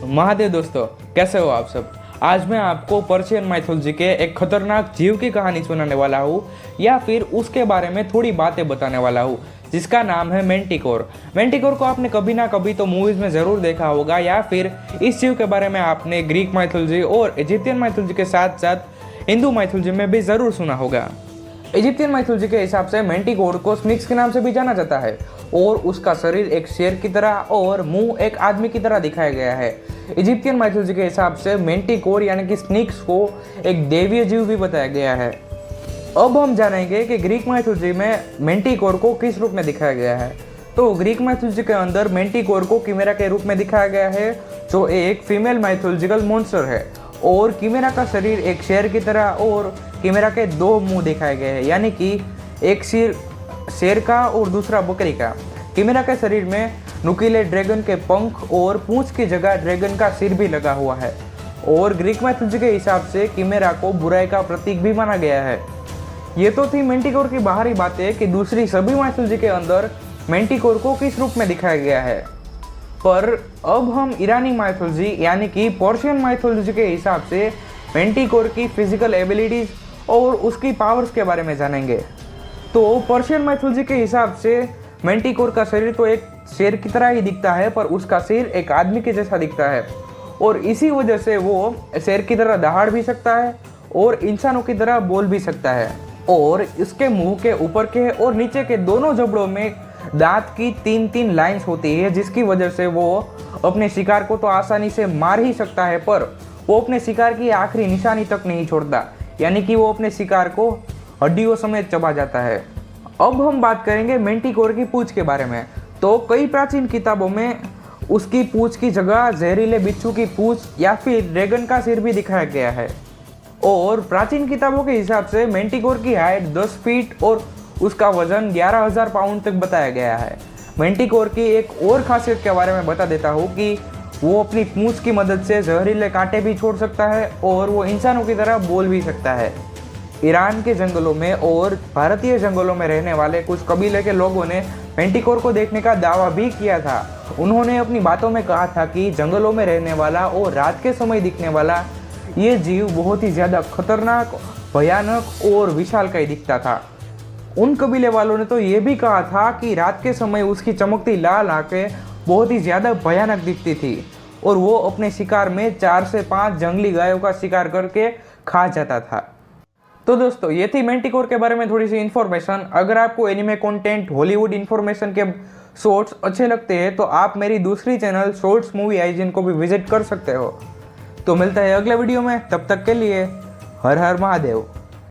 महादेव दोस्तों, कैसे हो आप सब। आज मैं आपको पर्शियन माइथोलॉजी के एक खतरनाक जीव की कहानी सुनाने वाला हूँ या फिर उसके बारे में थोड़ी बातें बताने वाला हूँ, जिसका नाम है मेंटिकोर। मेंटिकोर को आपने कभी ना कभी तो मूवीज में ज़रूर देखा होगा या फिर इस जीव के बारे में आपने ग्रीक माइथोलॉजी और इजिप्टियन माइथोलॉजी के साथ साथ हिंदू माइथोलॉजी में भी ज़रूर सुना होगा। इजिप्टियन माइथोलॉजी के हिसाब से मेंटिकोर को स्फिंक्स के नाम से भी जाना जाता है और उसका शरीर एक शेर की तरह और मुंह एक आदमी की तरह दिखाया गया है। इजिप्टियन माइथोलॉजी के हिसाब से मेंटिकोर यानी कि स्फिंक्स को एक देवीय जीव भी बताया गया है। अब हम जानेंगे कि ग्रीक माइथोलॉजी में मेंटिकोर को किस रूप में दिखाया गया है। तो ग्रीक माइथोलॉजी के अंदर मेंटिकोर को किमेरा के रूप में दिखाया गया है, जो एक फीमेल माइथोलॉजिकल मॉन्स्टर है और किमेरा का शरीर एक शेर की तरह और किमेरा के दो मुंह दिखाए गए हैं, यानी कि एक सिर शेर का और दूसरा बकरी का। किमेरा के शरीर में नुकीले ड्रैगन के पंख और पूंछ की जगह ड्रैगन का सिर भी लगा हुआ है और ग्रीक माइथोलॉजी के हिसाब से किमेरा को बुराई का प्रतीक भी माना गया है। ये तो थी मेंटिकोर की बाहरी बातें कि दूसरी सभी माइथोलॉजी के अंदर मेंटिकोर को किस रूप में दिखाया गया है। पर अब हम ईरानी माइथोलॉजी यानी कि पर्शियन माइथोलॉजी के हिसाब से मेंटिकोर की फिजिकल एबिलिटीज और उसकी पावर्स के बारे में जानेंगे। तो पर्शियन माइथोलॉजी के हिसाब से मेंटिकोर का शरीर तो एक शेर की तरह ही दिखता है, पर उसका सिर एक आदमी के जैसा दिखता है और इसी वजह से वो शेर की तरह दहाड़ भी सकता है और इंसानों की तरह बोल भी सकता है। और इसके मुंह के ऊपर के और नीचे के दोनों जबड़ों में दांत की 3-3 लाइंस होती है, जिसकी वजह से वो अपने शिकार को तो आसानी से मार ही सकता है, पर वो अपने शिकार की आखिरी निशानी तक नहीं छोड़ता, यानी कि वो अपने शिकार को हड्डियों समेत चबा जाता है। अब हम बात करेंगे मेंटिकोर की पूंछ के बारे में। तो कई प्राचीन किताबों में उसकी पूंछ की जगह जहरीले बिच्छू की पूंछ या फिर ड्रैगन का सिर भी दिखाया गया है और प्राचीन किताबों के हिसाब से मेंटिकोर की हाइट 10 फीट और उसका वजन 11,000 पाउंड तक बताया गया है। मेंटिकोर की एक और खासियत के बारे में बता देता हूँ कि वो अपनी पूंछ की मदद से जहरीले कांटे भी छोड़ सकता है और वो इंसानों की तरह बोल भी सकता है। ईरान के जंगलों में और भारतीय जंगलों में रहने वाले कुछ कबीले के लोगों ने मेंटिकोर को देखने का दावा भी किया था। उन्होंने अपनी बातों में कहा था कि जंगलों में रहने वाला और रात के समय दिखने वाला ये जीव बहुत ही ज़्यादा खतरनाक, भयानक और विशालकाय दिखता था। उन कबीले वालों ने तो ये भी कहा था कि रात के समय उसकी चमकती लाल आंखें बहुत ही ज़्यादा भयानक दिखती थी और वो अपने शिकार में 4 से 5 जंगली गायों का शिकार करके खा जाता था। तो दोस्तों, ये थी मेंटिकोर के बारे में थोड़ी सी इन्फॉर्मेशन। अगर आपको एनिमे कंटेंट, हॉलीवुड इन्फॉर्मेशन के शॉर्ट्स अच्छे लगते हैं तो आप मेरी दूसरी चैनल शॉर्ट्स मूवी आइजन को भी विजिट कर सकते हो। तो मिलता है अगले वीडियो में, तब तक के लिए हर हर महादेव।